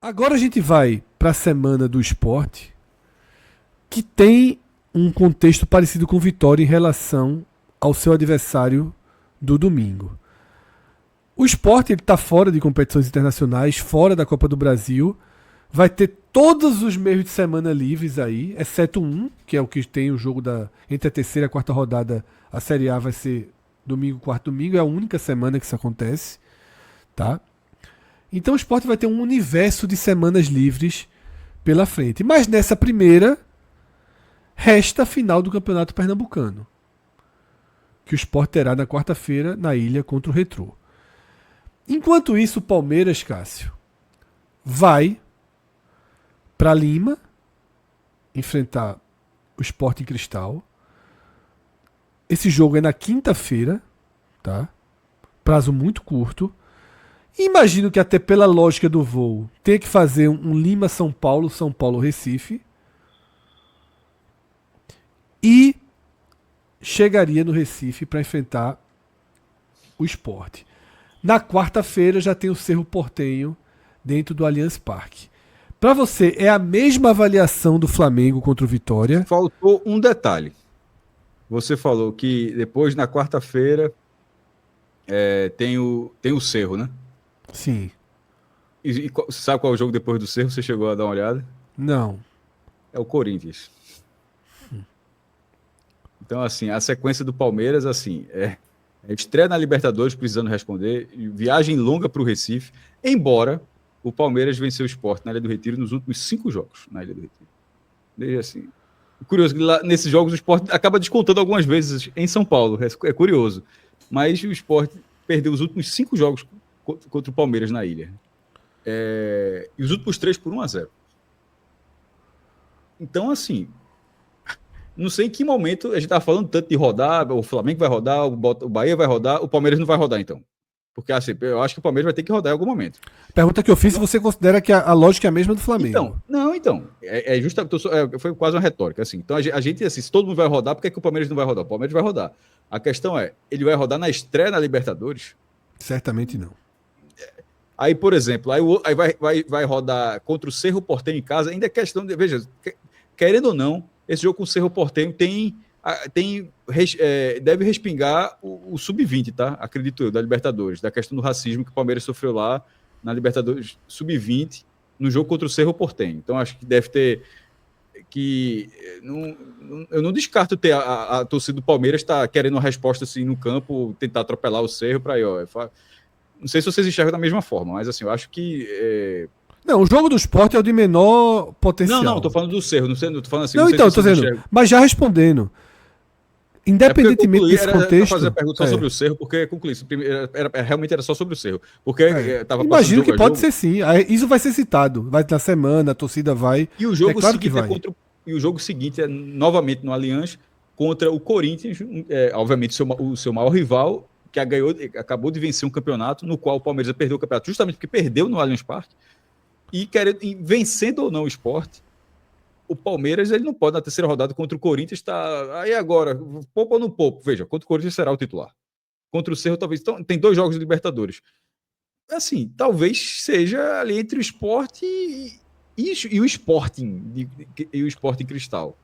Agora a gente vai para a semana do Sport, que tem um contexto parecido com Vitória em relação ao seu adversário do domingo. O Sport está fora de competições internacionais, fora da Copa do Brasil, vai ter todos os meios de semana livres aí, exceto um, que é o que tem o jogo entre a terceira e a quarta rodada. A Série A vai ser domingo, quarto domingo, é a única semana que isso acontece, tá? Então o Sport vai ter um universo de semanas livres pela frente. Mas nessa primeira, resta a final do Campeonato Pernambucano, que o Sport terá na quarta-feira na ilha contra o Retrô. Enquanto isso, o Palmeiras, Cássio, vai para Lima enfrentar o Sporting Cristal. Esse jogo é na quinta-feira, tá? Prazo muito curto. Imagino que até pela lógica do voo, tenha que fazer um Lima-São Paulo, São Paulo-Recife. E chegaria no Recife para enfrentar o Sport. Na quarta-feira já tem o Cerro Porteño dentro do Allianz Parque. Para você, é a mesma avaliação do Flamengo contra o Vitória? Faltou um detalhe. Você falou que depois, na quarta-feira, tem o Cerro, né? Sim. E você sabe qual é o jogo depois do Cerro? Você chegou a dar uma olhada? Não. É o Corinthians. Então, assim, a sequência do Palmeiras, assim, estreia na Libertadores, precisando responder, viagem longa para o Recife, embora o Palmeiras venceu o Sport na Ilha do Retiro nos últimos 5 jogos na Ilha do Retiro. Desde assim. Curioso que lá, nesses jogos o Sport acaba descontando algumas vezes em São Paulo, é curioso. Mas o Sport perdeu os últimos 5 jogos contra o Palmeiras na ilha. E os últimos 3 por 1-0. Então, assim, não sei em que momento a gente estava falando tanto de rodar, o Flamengo vai rodar, o Bahia vai rodar, o Palmeiras não vai rodar, então. Porque assim, eu acho que o Palmeiras vai ter que rodar em algum momento. Pergunta que eu fiz se você considera que a lógica é a mesma do Flamengo. Então. É justamente, foi quase uma retórica. Assim. Então, a gente, assim, se todo mundo vai rodar, por que o Palmeiras não vai rodar? O Palmeiras vai rodar. A questão é, ele vai rodar na estreia na Libertadores? Certamente não. Aí, por exemplo, aí vai rodar contra o Cerro Porteño em casa, ainda é questão de, veja, querendo ou não, esse jogo com o Cerro Porteño deve respingar o sub-20, tá? Acredito eu, da Libertadores, da questão do racismo que o Palmeiras sofreu lá na Libertadores sub-20, no jogo contra o Cerro Porteño. Então, acho que deve ter eu não descarto ter a torcida do Palmeiras tá querendo uma resposta assim no campo, tentar atropelar o Cerro para aí, ó. Não sei se vocês enxergam da mesma forma, mas assim, eu acho que Não, o jogo do Sport é o de menor potencial. Não, tô falando do Cerro, não tô falando assim. Não, então, tô dizendo, mas já respondendo. Independentemente desse contexto. Fazer a pergunta só sobre o Cerro, porque concluí. Realmente era só sobre o Cerro. Porque tava imagino que pode ser sim. Isso vai ser citado. Vai na semana, a torcida vai. E o jogo seguinte e o jogo seguinte é novamente no Allianz contra o Corinthians, obviamente o seu maior rival, que acabou de vencer um campeonato no qual o Palmeiras perdeu o campeonato justamente porque perdeu no Allianz Parque. E vencendo ou não o Sport, o Palmeiras ele não pode na terceira rodada contra o Corinthians estar aí agora, poupa ou não poupa, veja, contra o Corinthians será o titular, contra o Cerro talvez, então, tem 2 jogos de Libertadores, assim, talvez seja ali entre o Sport e o Sporting e o Sporting Cristal,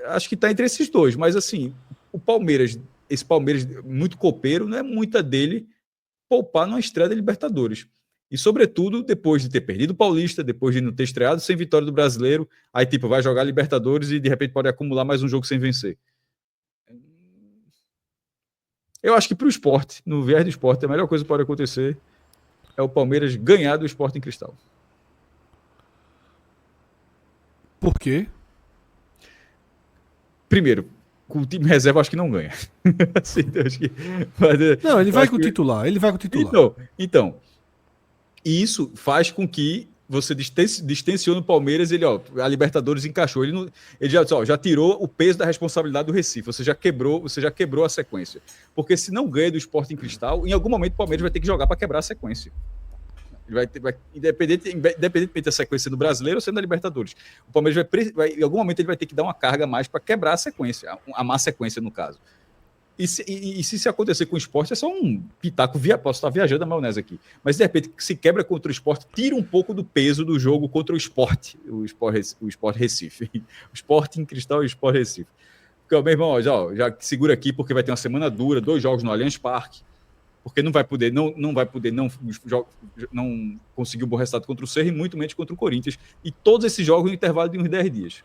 acho que está entre esses dois, mas assim, esse Palmeiras muito copeiro, não é muita dele poupar numa estreia da Libertadores. E, sobretudo, depois de ter perdido o Paulista, depois de não ter estreado sem vitória do Brasileiro, aí, tipo, vai jogar Libertadores e, de repente, pode acumular mais um jogo sem vencer. Eu acho que para o Sport, no viés do Sport, a melhor coisa que pode acontecer é o Palmeiras ganhar do Sporting Cristal. Por quê? Primeiro, com o time reserva, acho que não ganha. Assim, acho que, não, ele vai com o titular. Ele vai com o titular. Então, isso faz com que você distensione o Palmeiras, a Libertadores encaixou, ele já tirou o peso da responsabilidade do Recife, você já quebrou a sequência, porque se não ganha do Sporting Cristal, em algum momento o Palmeiras vai ter que jogar para quebrar a sequência, independentemente da sequência do Brasileiro ou sendo da Libertadores, o Palmeiras em algum momento ele vai ter que dar uma carga a mais para quebrar a sequência, a má sequência no caso. E se acontecer com o Sport, é só um pitaco, posso estar viajando a maionese aqui, mas de repente se quebra contra o Sport, tira um pouco do peso do jogo contra o Sport Recife. O Sporting Cristal e o Sport Recife. Porque, meu irmão, já segura aqui, porque vai ter uma semana dura, 2 jogos no Allianz Parque, porque não conseguir um bom resultado contra o Cerro e muito menos contra o Corinthians. E todos esses jogos no intervalo de uns 10 dias.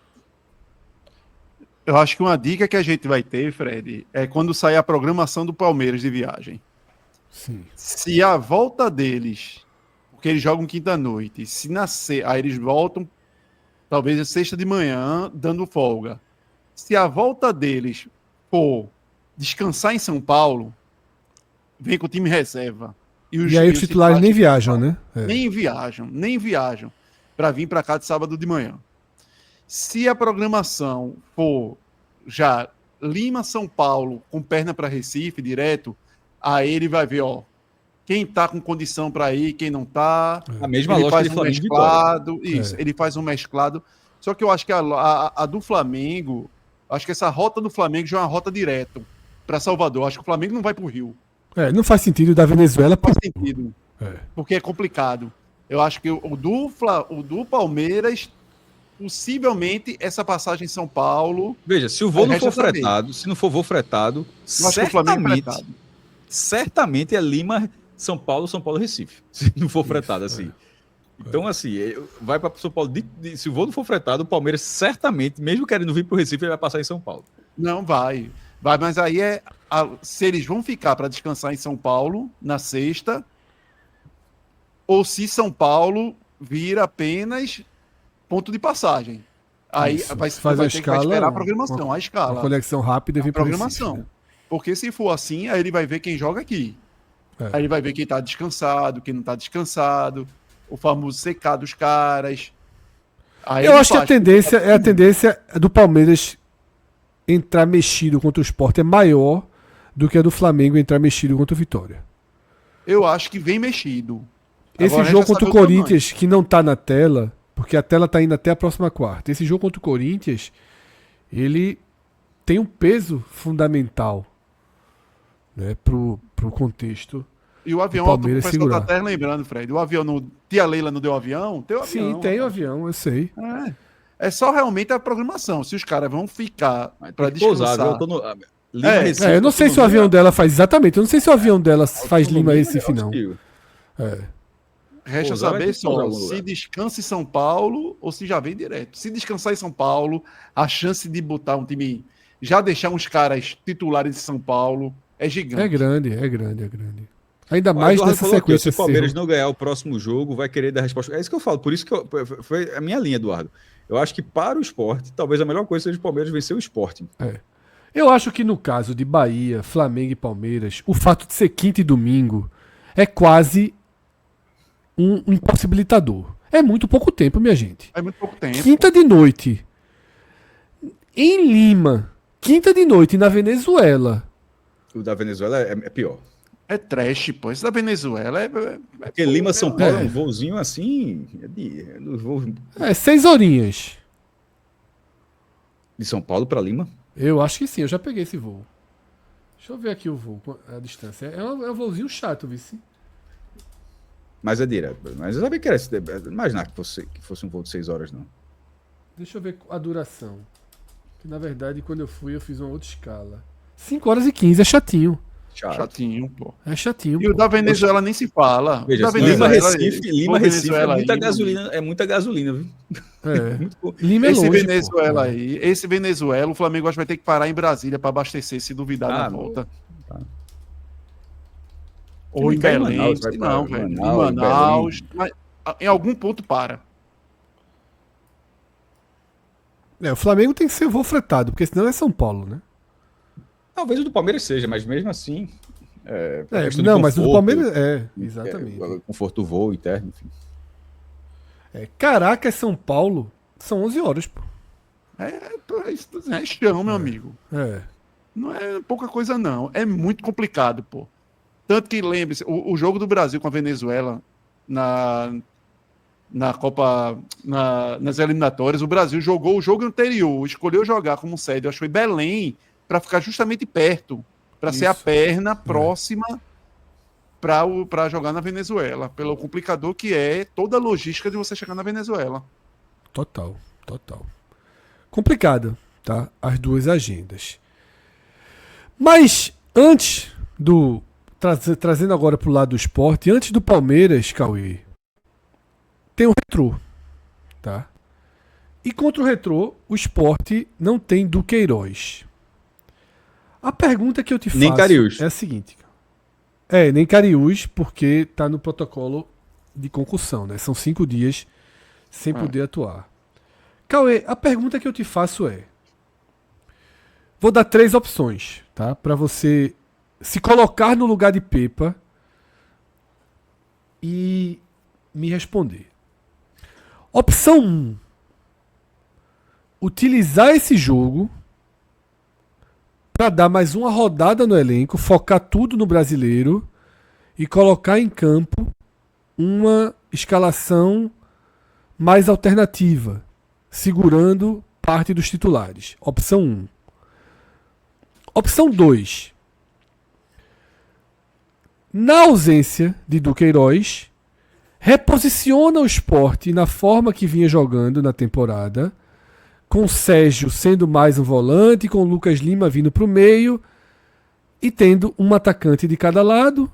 Eu acho que uma dica que a gente vai ter, Fred, é quando sair a programação do Palmeiras de viagem. Sim. Se a volta deles, porque eles jogam quinta-noite, se nascer, aí eles voltam, talvez sexta de manhã, dando folga. Se a volta deles for descansar em São Paulo, vem com o time reserva. E aí os titulares nem viajam, né? Nem viajam para vir para cá de sábado de manhã. Se a programação for já Lima, São Paulo, com perna para Recife, direto, aí ele vai ver, quem tá com condição para ir, quem não tá. A mesma ele lógica faz de um Flamengo mesclado. Isso, ele faz um mesclado. Só que eu acho que a do Flamengo, acho que essa rota do Flamengo já é uma rota direto para Salvador. Acho que o Flamengo não vai para o Rio. Não faz sentido da Venezuela. Não faz sentido, porque é complicado. Eu acho que o do Palmeiras, possivelmente, essa passagem em São Paulo... Veja, se o voo não for fretado, se não for voo fretado, certamente é Lima, São Paulo, Recife. Se não for fretado, assim. Então, assim, vai para São Paulo. Se o voo não for fretado, o Palmeiras certamente, mesmo querendo vir para o Recife, ele vai passar em São Paulo. Não, vai, mas aí se eles vão ficar para descansar em São Paulo na sexta, ou se São Paulo vira apenas ponto de passagem. Aí vai a escala, vai esperar a programação, a escala. Uma conexão rápida e vir para programação. Recife, né? Porque se for assim, aí ele vai ver quem joga aqui. Aí ele vai ver quem está descansado, quem não está descansado, o famoso secar dos caras. Aí eu acho que a tendência do Palmeiras entrar mexido contra o Sport é maior do que a do Flamengo entrar mexido contra o Vitória. Eu acho que vem mexido. Esse Agora jogo contra o Corinthians, que não tá na tela, porque a tela tá indo até a próxima quarta. Esse jogo contra o Corinthians, ele tem um peso fundamental, né, pro contexto. E o avião, o pessoal tá até lembrando, Fred, o avião, tia Leila não deu avião? Tem o avião. Sim, tem o avião, eu sei. É só realmente a programação. Se os caras vão ficar para descansar... eu não sei se o avião dela faz exatamente. Eu não sei se o avião dela faz Lima Recife, não. Resta saber só se descansa em São Paulo ou se já vem direto. Se descansar em São Paulo, a chance de botar um time... Já deixar uns caras titulares em São Paulo é gigante. É grande. Ainda mais nessa sequência. Se o Palmeiras não ganhar o próximo jogo, vai querer dar resposta. É isso que eu falo. Por isso que foi a minha linha, Eduardo. Eu acho que para o Sport, talvez a melhor coisa seja o Palmeiras vencer o Sporting. Eu acho que no caso de Bahia, Flamengo e Palmeiras, o fato de ser quinta e domingo é quase um impossibilitador. É muito pouco tempo, minha gente. É muito pouco tempo. Quinta de noite em Lima, quinta de noite na Venezuela. O da Venezuela é pior. É trash, pô. Esse da Venezuela porque Lima, São Paulo é um voozinho assim... 6 horinhas. De São Paulo para Lima? Eu acho que sim, eu já peguei esse voo. Deixa eu ver aqui o voo, a distância. É um voozinho chato, vice. Mas é direto. Mas eu sabia que era... Imaginar que fosse um voo de 6 horas, não. Deixa eu ver a duração. Que na verdade, quando eu fui, eu fiz uma outra escala. 5 horas e 15, é chatinho. Chatinho, pô. É chatinho. E o da Venezuela nem se fala. Veja, Lima Recife é muita gasolina, viu? Lima é esse longe, Venezuela aí, esse Venezuela, o Flamengo acho que vai ter que parar em Brasília para abastecer, se duvidar na volta. Ou em Belém, não, velho. Em Manaus. Mas, em algum ponto para. O Flamengo tem que ser voo fretado, porque senão é São Paulo, né? Talvez o do Palmeiras seja, mas mesmo assim... mas o do Palmeiras... exatamente. O conforto do voo interno, enfim. Caracas, São Paulo, são 11 horas, pô. É chão, meu amigo. Não é pouca coisa, não. É muito complicado, pô. Tanto que, lembre-se, o jogo do Brasil com a Venezuela na Copa, nas eliminatórias, o Brasil jogou o jogo anterior, escolheu jogar como sede, eu acho que foi Belém, para ficar justamente perto. para ser a Isso. perna próxima para jogar na Venezuela, pelo complicador que é toda a logística de você chegar na Venezuela. Total. Complicado, tá? As duas agendas. Mas antes do trazendo agora pro lado do esporte, antes do Palmeiras, Cauê, tem o Retrô, tá? E contra o Retrô, o Sport não tem Duqueiroz. A pergunta que eu te faço Nem Cariús. é a seguinte. Nem Cariús, porque tá no protocolo de concussão, né? São 5 dias sem poder atuar. Cauê, a pergunta que eu te faço é... Vou dar 3 opções, tá? Para você se colocar no lugar de Pepa e me responder. Opção 1. Utilizar esse jogo para dar mais uma rodada no elenco, focar tudo no brasileiro e colocar em campo uma escalação mais alternativa, segurando parte dos titulares. Opção 1. Opção 2. Na ausência de Duqueiroz, reposiciona o Sport na forma que vinha jogando na temporada, com o Sérgio sendo mais um volante, com o Lucas Lima vindo para o meio e tendo um atacante de cada lado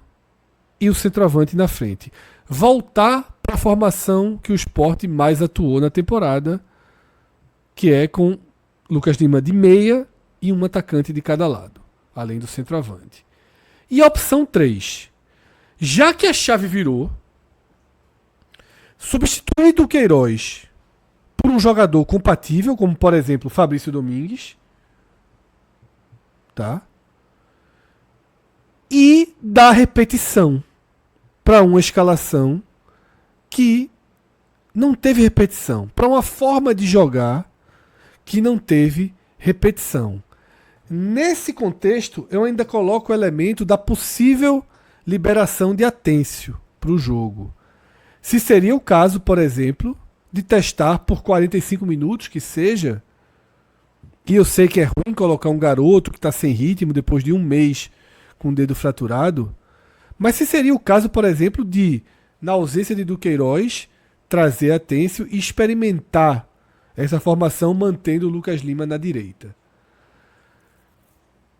e o centroavante na frente. Voltar para a formação que o Sport mais atuou na temporada, que é com Lucas Lima de meia e um atacante de cada lado, além do centroavante. E a opção 3. Já que a chave virou, substituir Duqueiroz por um jogador compatível, como por exemplo Fabrício Domingues, tá? E dar repetição para uma escalação que não teve repetição, para uma forma de jogar que não teve repetição. Nesse contexto, eu ainda coloco o elemento da possível liberação de Atêncio para o jogo. Se seria o caso, por exemplo, de testar por 45 minutos, que seja, e eu sei que é ruim colocar um garoto que está sem ritmo depois de um mês com o dedo fraturado, mas se seria o caso, por exemplo, de, na ausência de Duqueiroz, trazer Atêncio e experimentar essa formação mantendo o Lucas Lima na direita.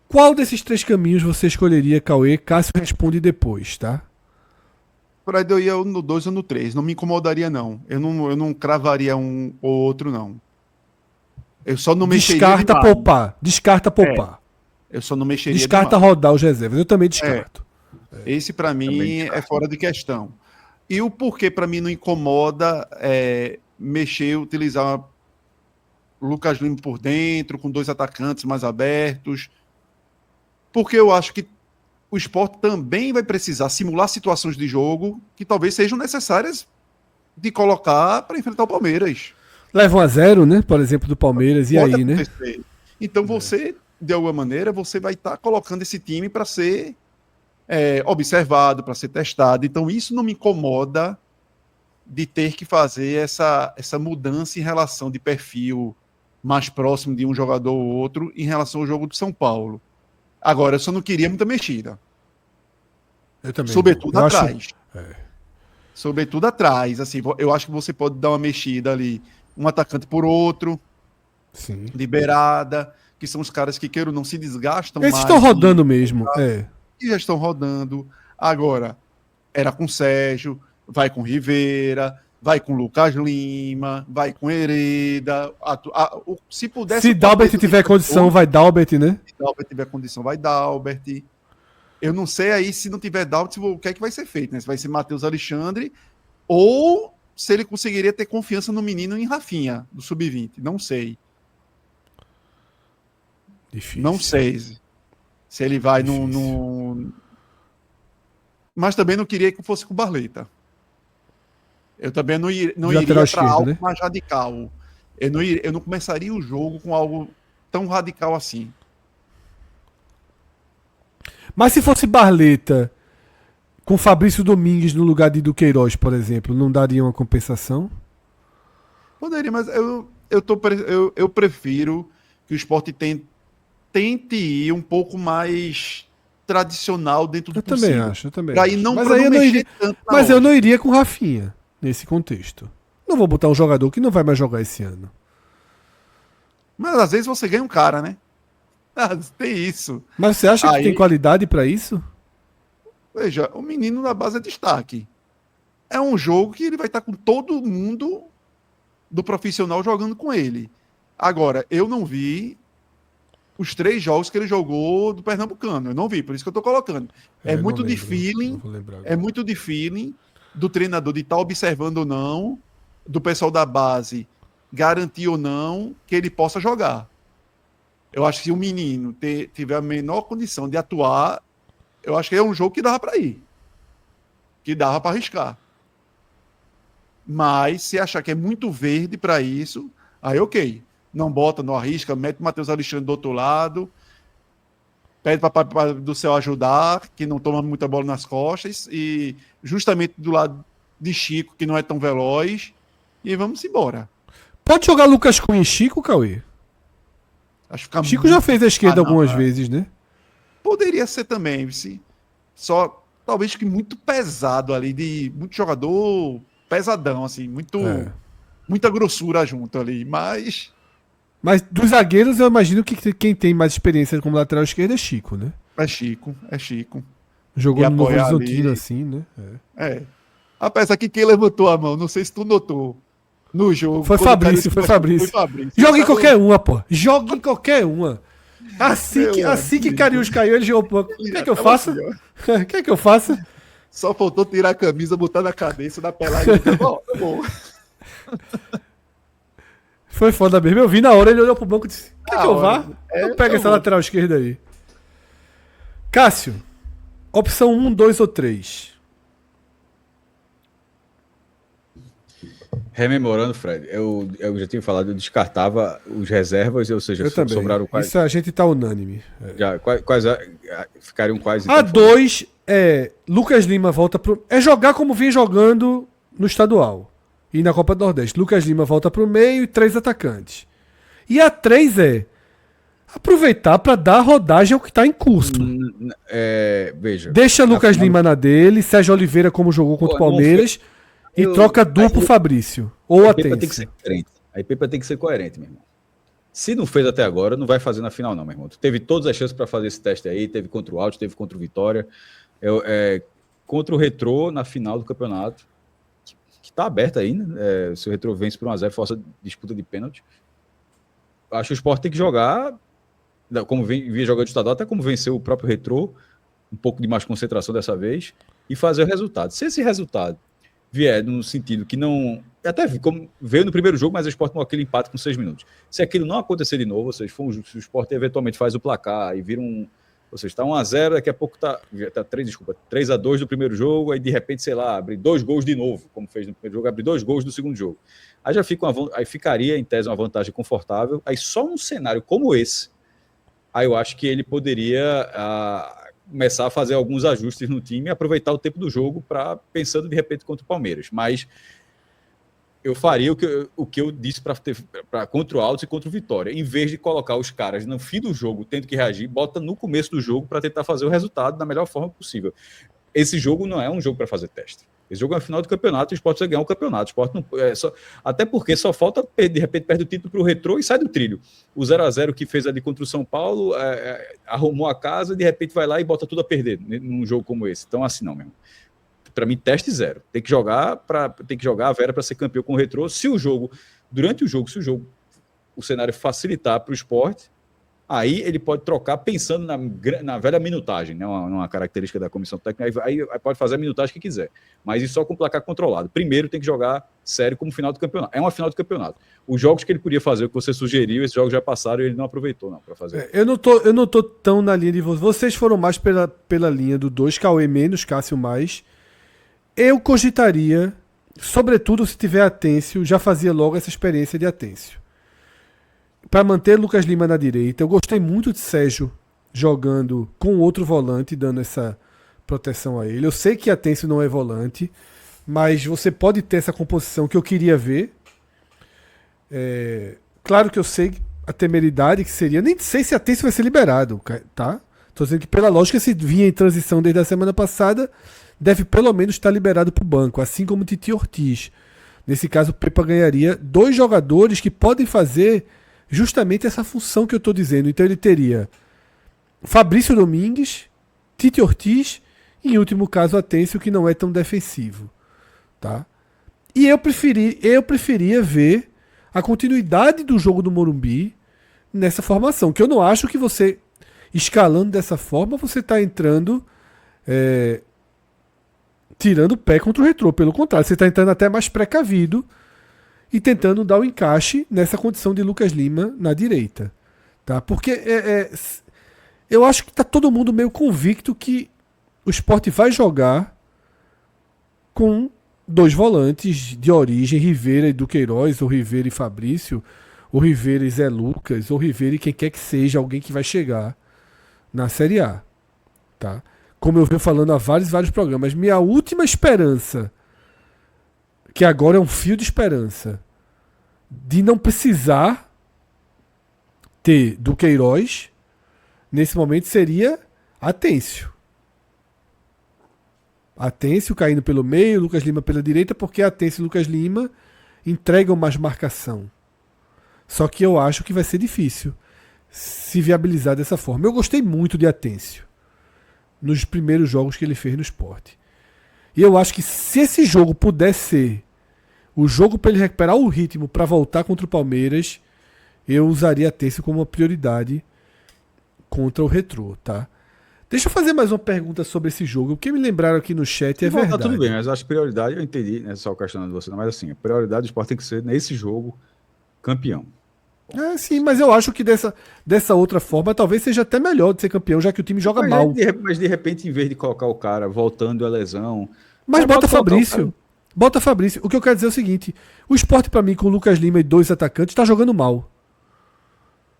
Qual desses 3 caminhos você escolheria, Cauê? Cássio responde depois, tá? Fred, eu ia no 2 ou no 3. Não me incomodaria, não. Eu não cravaria um ou outro, não. Eu só não mexeria Descarta demais. poupar. Descarta poupar. Eu só não mexeria Descarta demais. rodar os reservas. Eu também descarto. Esse, para mim, é fora de questão. E o porquê, para mim, não incomoda mexer, utilizar o Lucas Lima por dentro, com 2 atacantes mais abertos. Porque eu acho que o Sport também vai precisar simular situações de jogo que talvez sejam necessárias de colocar para enfrentar o Palmeiras. Leva 1-0, né? Por exemplo, do Palmeiras. E Pode aí, né? acontecer. Então você, de alguma maneira, você vai estar colocando esse time para ser observado, para ser testado. Então isso não me incomoda de ter que fazer essa mudança em relação de perfil mais próximo de um jogador ou outro em relação ao jogo do São Paulo. Agora, eu só não queria muita mexida. Eu também. Sobretudo eu atrás. Acho... Sobretudo atrás. Assim, eu acho que você pode dar uma mexida ali, um atacante por outro, Sim. de beirada, que são os caras que, queiram não, se desgastam Eles mais. estão rodando mesmo. Que já estão rodando. Agora, era com Sérgio, vai com Rivera, vai com Lucas Lima, vai com Hereda. Se pudesse. Se Dalbert tiver condição, vai Dalbert, né? Se Dalbert tiver condição, vai Dalbert. Eu não sei aí, se não tiver Dalbert, o que é que vai ser feito, né? Se vai ser Matheus Alexandre ou se ele conseguiria ter confiança no menino em Rafinha, do Sub-20. Não sei. Difícil. Não sei se ele vai Mas também não queria que fosse com o Barleta. Eu também não iria para algo, né, mais radical. Eu não começaria o jogo com algo tão radical assim. Mas se fosse Barleta com Fabrício Domingues no lugar de Duqueiroz, por exemplo, não daria uma compensação? Poderia, mas eu prefiro que o Sport tente ir um pouco mais tradicional dentro do Eu também possível. acho, eu também Pra ir acho. não, Mas pra aí não eu não mexer iria, tanto na mas eu ordem. não iria com Rafinha nesse contexto. Não vou botar um jogador que não vai mais jogar esse ano. Mas às vezes você ganha um cara, né? Tem isso. Mas você acha que tem Aí, qualidade pra isso? veja, o menino na base é destaque. É um jogo que ele vai estar com todo mundo do profissional jogando com ele. Agora, eu não vi os 3 jogos que ele jogou do Pernambucano. Eu não vi, por isso que eu tô colocando. É eu não muito de lembro, feeling, não vou lembrar é agora. muito de feeling do treinador de estar observando ou não, do pessoal da base garantir ou não que ele possa jogar. Eu acho que se o menino tiver a menor condição de atuar, eu acho que é um jogo que dava para ir. Que dava para arriscar. Mas se achar que é muito verde para isso, aí ok. Não bota, não arrisca, mete o Matheus Alexandre do outro lado, pede para Papai do Céu ajudar, que não toma muita bola nas costas, e justamente do lado de Chico, que não é tão veloz, e vamos embora. Pode jogar Lucas Cunha e Chico, Cauê? Acho que fica Chico já fez a esquerda não, algumas cara. vezes, né? Poderia ser também, se só talvez que muito pesado ali, de muito jogador pesadão, assim, É. muita grossura junto ali, mas Mas dos zagueiros, eu imagino que quem tem mais experiência como lateral esquerdo é Chico, né? é Chico, é Chico. Jogou E no Novo apoiar Horizontino, ali. assim, né? É. É. Apesar que quem levantou a mão, não sei se tu notou, no jogo. Foi quando o cara Fabrício, foi encostou, Fabrício. Foi Fabrício. Joga em Esse cara qualquer uma, pô. Joga em qualquer uma. Assim que amigo. Cariús caiu, ele jogou, pô. Ele Quer já que eu tava faça? assim, ó. Quer que eu faça? Só faltou tirar a camisa, botar na cabeça da pelada. Tá bom. Foi foda mesmo. Eu vi na hora, ele olhou pro banco e disse: Quer que eu vá? É, Eu pego eu essa vou. lateral esquerda aí. Cássio, opção 1, 2 ou 3? Rememorando, Fred, eu já tinha falado, eu descartava os reservas, ou seja, Eu também. sobraram quais. Isso a gente tá unânime. Já, ficariam quais? A 2 é Lucas Lima volta pro. É jogar como vinha jogando no estadual e na Copa do Nordeste. Lucas Lima volta pro meio e 3 atacantes. E a 3 é aproveitar para dar rodagem ao que tá em curso. Veja. Deixa Lucas Lima na dele, Sérgio Oliveira como jogou contra o Palmeiras e troca duplo Fabrício. Ou A a Pepa tem que ser Tense. coerente. A Pepa tem que ser coerente, meu irmão. Se não fez até agora, não vai fazer na final, não, meu irmão. Tu teve todas as chances para fazer esse teste aí, teve contra o Alto, teve contra o Vitória, contra o Retrô na final do campeonato, que tá aberto ainda. Se o Retrô vence por 1-0, força disputa de pênalti. Acho que o Sport tem que jogar, como vinha jogando de estadual, até como venceu o próprio Retrô, um pouco de mais concentração dessa vez, e fazer o resultado. Se esse resultado vier no sentido que não... Até como veio no primeiro jogo, mas o Sport tomou aquele empate com 6 minutos. Se aquilo não acontecer de novo, ou seja, se o Sport eventualmente faz o placar e vira um... Ou seja, está 1-0, daqui a pouco tá 3-2 do primeiro jogo, aí de repente, sei lá, abre 2 gols de novo, como fez no primeiro jogo, abre 2 gols no segundo jogo. Aí aí ficaria, em tese, uma vantagem confortável. Aí só um cenário como esse, aí eu acho que ele poderia começar a fazer alguns ajustes no time e aproveitar o tempo do jogo pensando de repente contra o Palmeiras. Mas eu faria o que eu disse contra o Altos e contra o Vitória. Em vez de colocar os caras no fim do jogo tendo que reagir, bota no começo do jogo para tentar fazer o resultado da melhor forma possível. Esse jogo não é um jogo para fazer teste. Esse jogo é a final do campeonato, o Sport vai ganhar o campeonato. O Sport não, até porque só falta, de repente, perde o título para o Retrô e sai do trilho. O 0-0 que fez ali contra o São Paulo, arrumou a casa e de repente vai lá e bota tudo a perder num jogo como esse. Então, assim, não mesmo. Para mim, teste 0. Tem que jogar a Vera para ser campeão com o Retrô. Durante o jogo, o cenário facilitar para o Sport, aí ele pode trocar pensando na velha minutagem, né? Uma característica da comissão técnica, aí pode fazer a minutagem que quiser, mas isso só com o placar controlado. Primeiro tem que jogar sério como final do campeonato. É uma final do campeonato. Os jogos que ele podia fazer, o que você sugeriu, esses jogos já passaram e ele não aproveitou não para fazer. Eu não tô tão na linha de vocês. Vocês foram mais pela linha do 2, Cauê menos, Cássio mais. Eu cogitaria, sobretudo se tiver Atêncio, já fazia logo essa experiência de Atêncio. Para manter Lucas Lima na direita, eu gostei muito de Sérgio jogando com outro volante, dando essa proteção a ele. Eu sei que Atêncio não é volante, mas você pode ter essa composição que eu queria ver. Claro que eu sei a temeridade que seria. Nem sei se Atêncio vai ser liberado, tá? Estou dizendo que, pela lógica, se vinha em transição desde a semana passada, deve pelo menos estar liberado para o banco, assim como o Titi Ortiz. Nesse caso, o Pepa ganharia 2 jogadores que podem fazer justamente essa função que eu estou dizendo. Então ele teria Fabrício Domingues, Titi Ortiz e, em último caso, Atencio, que não é tão defensivo. Tá? E eu preferia ver a continuidade do jogo do Morumbi nessa formação, que eu não acho que você, escalando dessa forma, você está entrando tirando o pé contra o Retrô. Pelo contrário, você está entrando até mais precavido e tentando dar o encaixe nessa condição de Lucas Lima na direita. Tá? Porque eu acho que está todo mundo meio convicto que o Sport vai jogar com 2 volantes de origem, Rivera e Duqueiroz, ou Rivera e Fabrício, ou Rivera e Zé Lucas, ou Rivera e quem quer que seja, alguém que vai chegar na Série A. Tá? Como eu venho falando há vários programas, minha última esperança, que agora é um fio de esperança, de não precisar ter Duqueiroz, nesse momento seria Atencio. Atencio caindo pelo meio, Lucas Lima pela direita, porque Atencio e Lucas Lima entregam mais marcação. Só que eu acho que vai ser difícil se viabilizar dessa forma. Eu gostei muito de Atencio nos primeiros jogos que ele fez no Sport. E eu acho que se esse jogo puder ser o jogo para ele recuperar o ritmo para voltar contra o Palmeiras, eu usaria Atencio como uma prioridade contra o Retrô, tá? Deixa eu fazer mais uma pergunta sobre esse jogo. O que me lembraram aqui no chat é verdade. Tá tudo bem, mas acho que prioridade, eu entendi, né, só questionando você, não, mas assim, a prioridade do Sport tem que ser, nesse jogo, campeão. Sim, mas eu acho que dessa outra forma talvez seja até melhor de ser campeão, já que o time joga mal. Mas de repente, em vez de colocar o cara voltando a lesão... Mas bota Fabrício. Bota Fabrício. O que eu quero dizer é o seguinte, o Sport para mim com o Lucas Lima e 2 atacantes está jogando mal.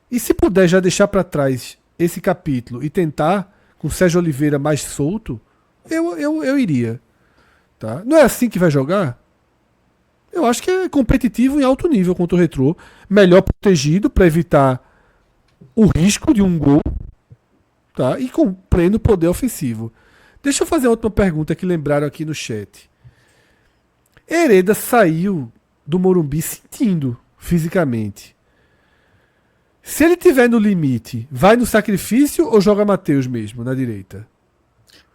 E se puder já deixar para trás esse capítulo e tentar com o Sérgio Oliveira mais solto, eu iria. Tá? Não é assim que vai jogar? Eu acho que é competitivo em alto nível contra o Retrô. Melhor protegido para evitar o risco de um gol, tá? E com pleno poder ofensivo. Deixa eu fazer outra pergunta que lembraram aqui no chat. Hereda saiu do Morumbi sentindo fisicamente. Se ele tiver no limite, vai no sacrifício ou joga Matheus mesmo na direita?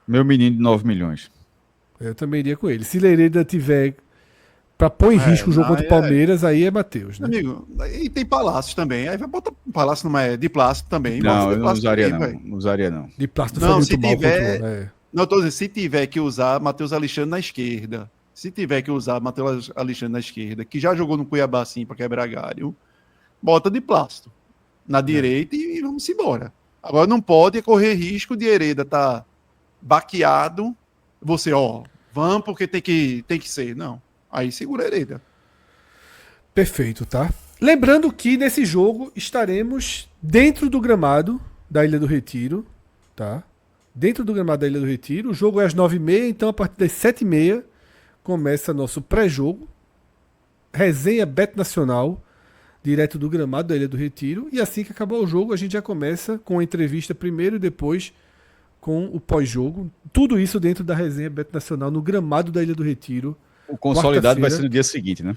Meu menino de 9 milhões. Eu também iria com ele. Se Hereda tiver para pôr em risco o jogo contra o Palmeiras, aí é Matheus, né? Amigo, e tem Palácio também. Aí vai botar Palácio de plástico também. Não, eu não usaria também, não usaria não. De plástico não, foi se muito mal tiver, contra, Não, tô dizendo, se tiver que usar Matheus Alexandre na esquerda, se tiver que usar Matheus Alexandre na esquerda, que já jogou no Cuiabá assim para quebrar galho, bota de plástico na direita e vamos embora. Agora não pode correr risco de Hereda tá baqueado, você, vamos porque tem que ser. Não, aí segura a Hereda. Perfeito, tá? Lembrando que nesse jogo estaremos dentro do gramado da Ilha do Retiro, tá? Dentro do gramado da Ilha do Retiro. O jogo é às 9h30, então a partir das 7h30 começa nosso pré-jogo. Resenha Bet Nacional, direto do gramado da Ilha do Retiro. E assim que acabar o jogo, a gente já começa com a entrevista primeiro e depois com o pós-jogo. Tudo isso dentro da resenha Bet Nacional no gramado da Ilha do Retiro. O consolidado vai ser no dia seguinte, né?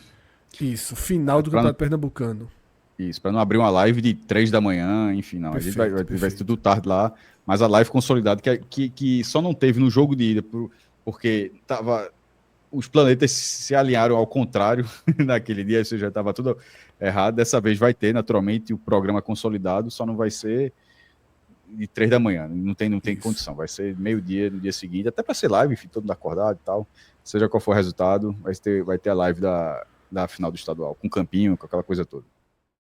Isso, final do Campeonato Pernambucano. Isso, para não abrir uma live de 3 da manhã, enfim, não. Perfeito, a gente vai ser tudo tarde lá, mas a live consolidada que só não teve no jogo de ida, porque os planetas se alinharam ao contrário naquele dia, isso já estava tudo errado. Dessa vez vai ter, naturalmente, o programa consolidado, só não vai ser de 3 da manhã, não tem condição, vai ser meio-dia no dia seguinte, até para ser live, enfim, todo mundo acordado e tal, seja qual for o resultado, vai ter a live da final do estadual, com campinho, com aquela coisa toda.